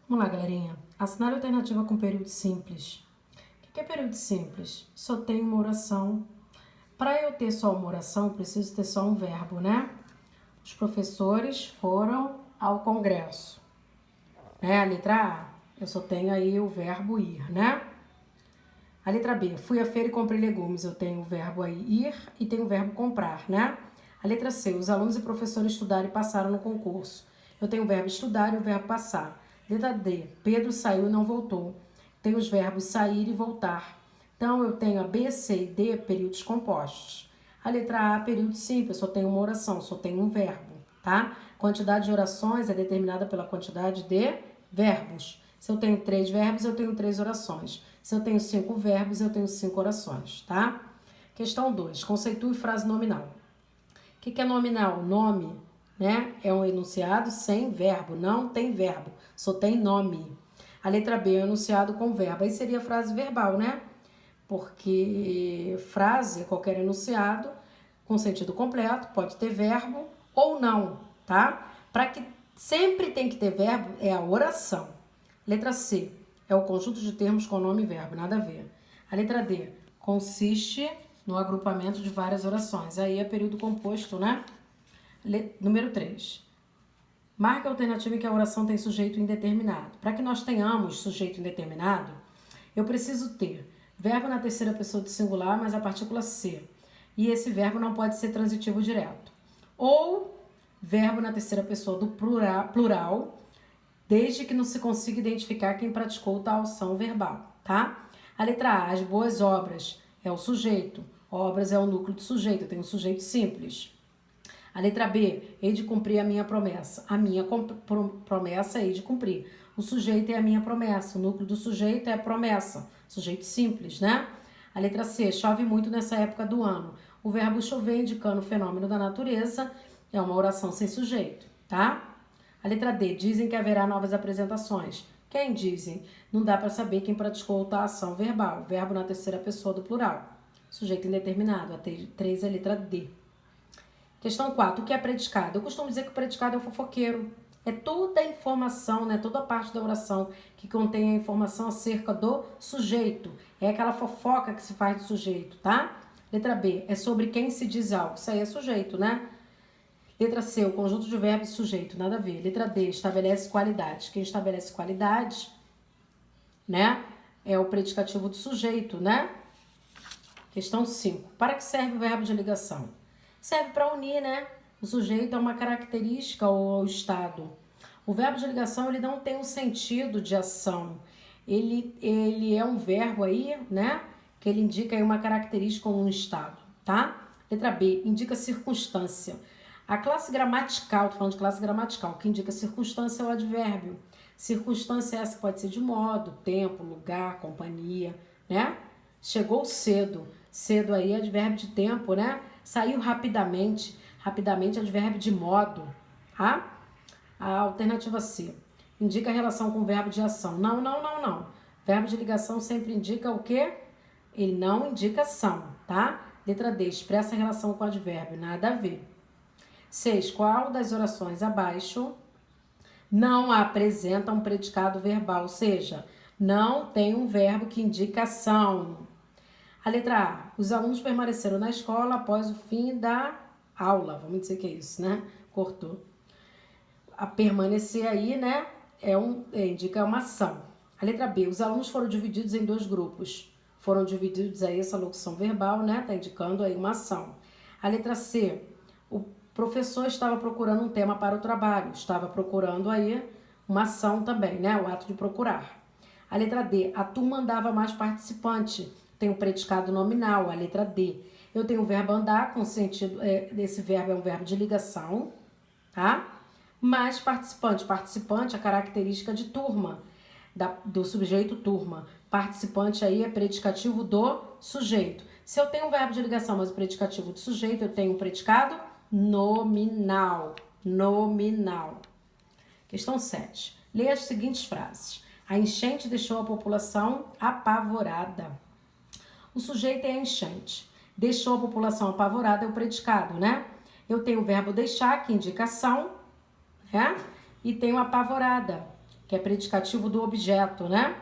Vamos lá, galerinha. Assinale a alternativa com período simples. O que é período simples? Só tem uma oração. Para eu ter só uma oração, preciso ter só um verbo, né? Os professores foram ao congresso. A letra A, eu só tenho aí o verbo ir, né? A letra B, fui à feira e comprei legumes. Eu tenho o verbo aí ir e tenho o verbo comprar, né? A letra C, os alunos e professores estudaram e passaram no concurso. Eu tenho o verbo estudar e o verbo passar. Letra D, Pedro saiu e não voltou. Tenho os verbos sair e voltar. Então, eu tenho a B, C e D, períodos compostos. A letra A, período simples, só tenho uma oração, só tenho um verbo, tá? Quantidade de orações é determinada pela quantidade de verbos. Se eu tenho 3 verbos, eu tenho 3 orações. Se eu tenho 5 verbos, eu tenho 5 orações, tá? Questão 2. Conceitue frase nominal. O que é nominal? Nome, né? É um enunciado sem verbo. Não tem verbo, só tem nome. A letra B é um enunciado com verbo. Aí seria frase verbal, né? Porque frase é qualquer enunciado com sentido completo, pode ter verbo ou não, tá? Para que sempre tem que ter verbo é a oração. Letra C é o conjunto de termos com nome e verbo, nada a ver. A letra D consiste no agrupamento de várias orações. Aí é período composto, né? Número 3. Marque a alternativa em que a oração tem sujeito indeterminado. Para que nós tenhamos sujeito indeterminado, eu preciso ter verbo na terceira pessoa do singular, mas a partícula ser. E esse verbo não pode ser transitivo direto. Ou verbo na terceira pessoa do plural, desde que não se consiga identificar quem praticou tal ação verbal, tá? A letra A, as boas obras, é o sujeito. Obras é o núcleo do sujeito, eu tenho um sujeito simples. A letra B, hei de cumprir a minha promessa. A minha promessa hei de cumprir. O sujeito é a minha promessa. O núcleo do sujeito é a promessa. Sujeito simples, né? A letra C, chove muito nessa época do ano. O verbo chover, indicando o fenômeno da natureza, é uma oração sem sujeito, tá? A letra D, dizem que haverá novas apresentações. Quem dizem? Não dá para saber quem praticou tal ação verbal. Verbo na terceira pessoa do plural. Sujeito indeterminado. A 3 é a letra D. Questão 4. O que é predicado? Eu costumo dizer que o predicado é o fofoqueiro. É toda a informação, né? Toda a parte da oração que contém a informação acerca do sujeito. É aquela fofoca que se faz do sujeito, tá? Letra B. É sobre quem se diz algo. Isso aí é sujeito, né? Letra C. O conjunto de verbos e sujeito. Nada a ver. Letra D. Estabelece qualidades. Quem estabelece qualidades, né? É o predicativo do sujeito, né? Questão 5. Para que serve o verbo de ligação? Serve para unir, né? O sujeito é uma característica ou estado. O verbo de ligação, ele não tem um sentido de ação. Ele é um verbo aí, né? Que ele indica aí uma característica ou um estado, tá? Letra B, indica circunstância. A classe gramatical, tô falando de classe gramatical, o que indica circunstância é o advérbio. Circunstância essa pode ser de modo, tempo, lugar, companhia, né? Chegou cedo. Cedo aí é advérbio de tempo, né? Saiu rapidamente. Rapidamente é advérbio de modo, tá? A alternativa C. Indica a relação com o verbo de ação. Não. Verbo de ligação sempre indica o quê? Ele não indica ação, tá? Letra D. Expressa a relação com o advérbio. Nada a ver. 6. Qual das orações abaixo não apresenta um predicado verbal? Ou seja, não tem um verbo que indica ação. A letra A. Os alunos permaneceram na escola após o fim da aula. Vamos dizer que é isso, né? Cortou. A permanecer aí, né? Indica uma ação. A letra B. Os alunos foram divididos em 2 grupos. Foram divididos aí, essa locução verbal, né? Tá indicando aí uma ação. A letra C. O professor estava procurando um tema para o trabalho. Estava procurando aí uma ação também, né? O ato de procurar. A letra D. A turma andava mais participante. Tem o predicado nominal, a letra D. Eu tenho o verbo andar, com sentido, esse verbo é um verbo de ligação, tá? Mais participante. Participante é a característica de turma, do sujeito turma. Participante aí é predicativo do sujeito. Se eu tenho um verbo de ligação, mas o predicativo do sujeito, eu tenho um predicado nominal. Nominal. Questão 7. Leia as seguintes frases. A enchente deixou a população apavorada. O sujeito é a enchente. Deixou a população apavorada é o predicado, né? Eu tenho o verbo deixar, que indica ação, né? E tenho apavorada, que é predicativo do objeto, né?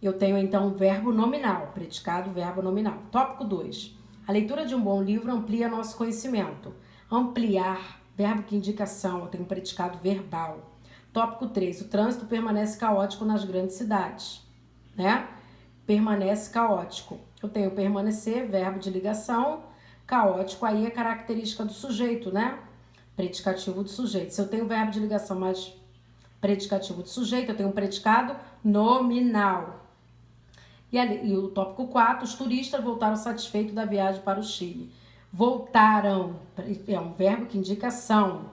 Eu tenho, então, o verbo nominal, predicado, verbo nominal. Tópico 2. A leitura de um bom livro amplia nosso conhecimento. Ampliar, verbo que indica ação, eu tenho um predicado verbal. Tópico 3. O trânsito permanece caótico nas grandes cidades, né? Permanece caótico. Eu tenho permanecer, verbo de ligação. Caótico aí é característica do sujeito, né? Predicativo do sujeito. Se eu tenho verbo de ligação mais predicativo do sujeito, eu tenho um predicado nominal. E o tópico 4, os turistas voltaram satisfeitos da viagem para o Chile. Voltaram, é um verbo que indica ação.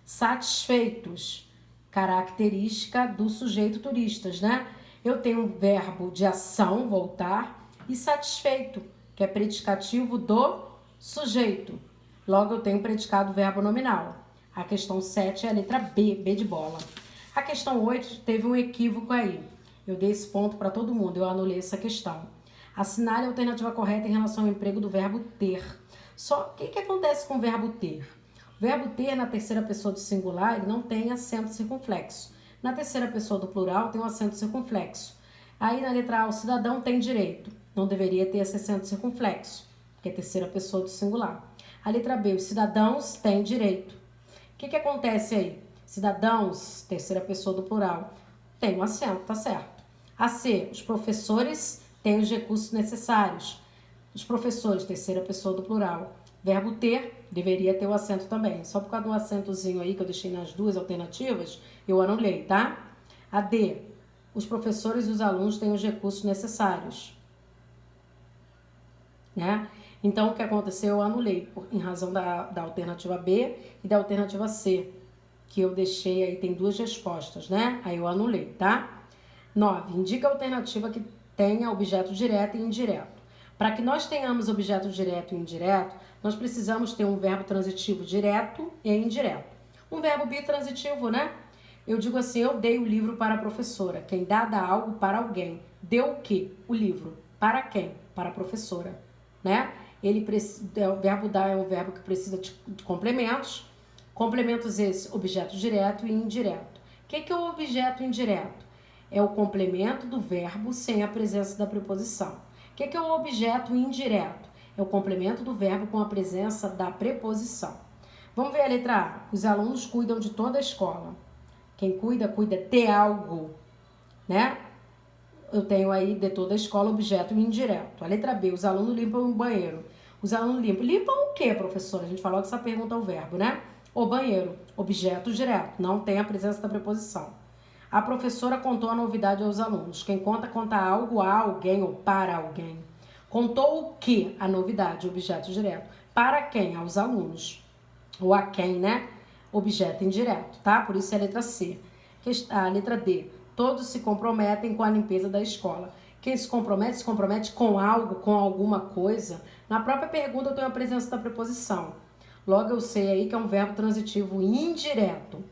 Satisfeitos, característica do sujeito turistas, né? Eu tenho um verbo de ação, voltar, e satisfeito, que é predicativo do sujeito. Logo, eu tenho predicado verbo nominal. A questão 7 é a letra B, B de bola. A questão 8 teve um equívoco aí. Eu dei esse ponto para todo mundo, eu anulei essa questão. Assinale a alternativa correta em relação ao emprego do verbo ter. Só o que acontece com o verbo ter? O verbo ter na terceira pessoa do singular, ele não tem acento circunflexo. Na terceira pessoa do plural tem um acento circunflexo. Aí na letra A, o cidadão tem direito. Não deveria ter esse acento circunflexo, que é a terceira pessoa do singular. A letra B, os cidadãos têm direito. O que acontece aí? Cidadãos, terceira pessoa do plural, tem um acento, tá certo. A C, os professores têm os recursos necessários. Os professores, terceira pessoa do plural. Verbo ter, deveria ter o acento também. Só por causa do acentozinho aí que eu deixei nas duas alternativas, eu anulei, tá? A D, os professores e os alunos têm os recursos necessários. Né? Então, o que aconteceu? Eu anulei em razão da alternativa B e da alternativa C, que eu deixei aí, tem duas respostas, né? Aí eu anulei, tá? 9. Indica a alternativa que tenha objeto direto e indireto. Para que nós tenhamos objeto direto e indireto, nós precisamos ter um verbo transitivo direto e indireto. Um verbo bitransitivo, né? Eu digo assim, eu dei o livro para a professora. Quem dá algo para alguém. Deu o quê? O livro. Para quem? Para a professora, né? O verbo dar é um verbo que precisa de complementos. Complementos esse, objeto direto e indireto. O que é o objeto indireto? É o complemento do verbo sem a presença da preposição. O que é o objeto indireto? É o complemento do verbo com a presença da preposição. Vamos ver a letra A. Os alunos cuidam de toda a escola. Quem cuida de algo, né? Eu tenho aí de toda a escola objeto indireto. A letra B. Os alunos limpam o banheiro. Os alunos limpam. Limpam o quê, professora? A gente falou que essa pergunta é o verbo, né? O banheiro, objeto direto, não tem a presença da preposição. A professora contou a novidade aos alunos. Quem conta algo a alguém ou para alguém. Contou o que? A novidade, objeto direto. Para quem? Aos alunos. Ou a quem, né? Objeto indireto, tá? Por isso é a letra C. A letra D. Todos se comprometem com a limpeza da escola. Quem se compromete com algo, com alguma coisa. Na própria pergunta eu tenho a presença da preposição. Logo eu sei aí que é um verbo transitivo indireto.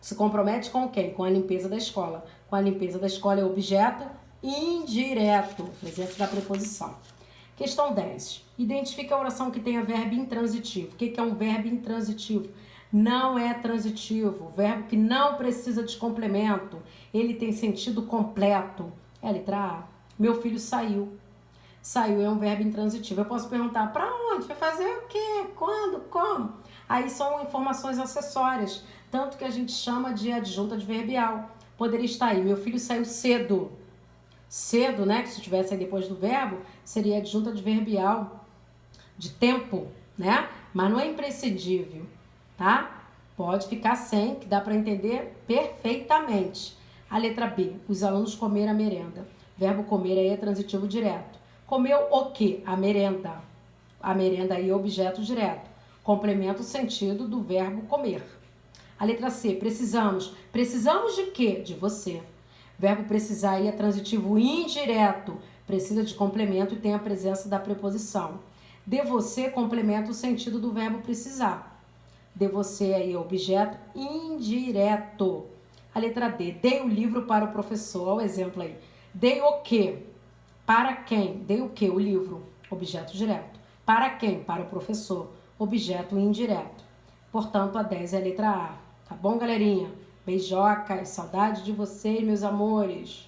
Se compromete com quem? Com a limpeza da escola. Com a limpeza da escola é objeto indireto. Presença da preposição. Questão 10. Identifica a oração que tenha verbo intransitivo. O que é um verbo intransitivo? Não é transitivo. Verbo que não precisa de complemento. Ele tem sentido completo. É a letra A. Meu filho saiu. Saiu é um verbo intransitivo. Eu posso perguntar para onde? Vai fazer o quê? Quando? Como? Aí são informações acessórias. Tanto que a gente chama de adjunta adverbial. Poderia estar aí. Meu filho saiu cedo. Cedo, né? Que se tivesse aí depois do verbo, seria adjunta adverbial de tempo, né? Mas não é imprescindível, tá? Pode ficar sem, que dá para entender perfeitamente. A letra B. Os alunos comeram a merenda. Verbo comer aí é transitivo direto. Comeu o quê? A merenda. A merenda aí é objeto direto. Complementa o sentido do verbo comer. A letra C. Precisamos. Precisamos de quê? De você. Verbo precisar aí é transitivo indireto. Precisa de complemento e tem a presença da preposição. De você complementa o sentido do verbo precisar. De você aí é objeto indireto. A letra D. Dei o livro para o professor. Olha o exemplo aí. Dei o quê? Para quem? Dei o quê? O livro. Objeto direto. Para quem? Para o professor. Objeto indireto. Portanto, a 10 é a letra A. Tá bom, galerinha? Beijocas, saudade de vocês, meus amores.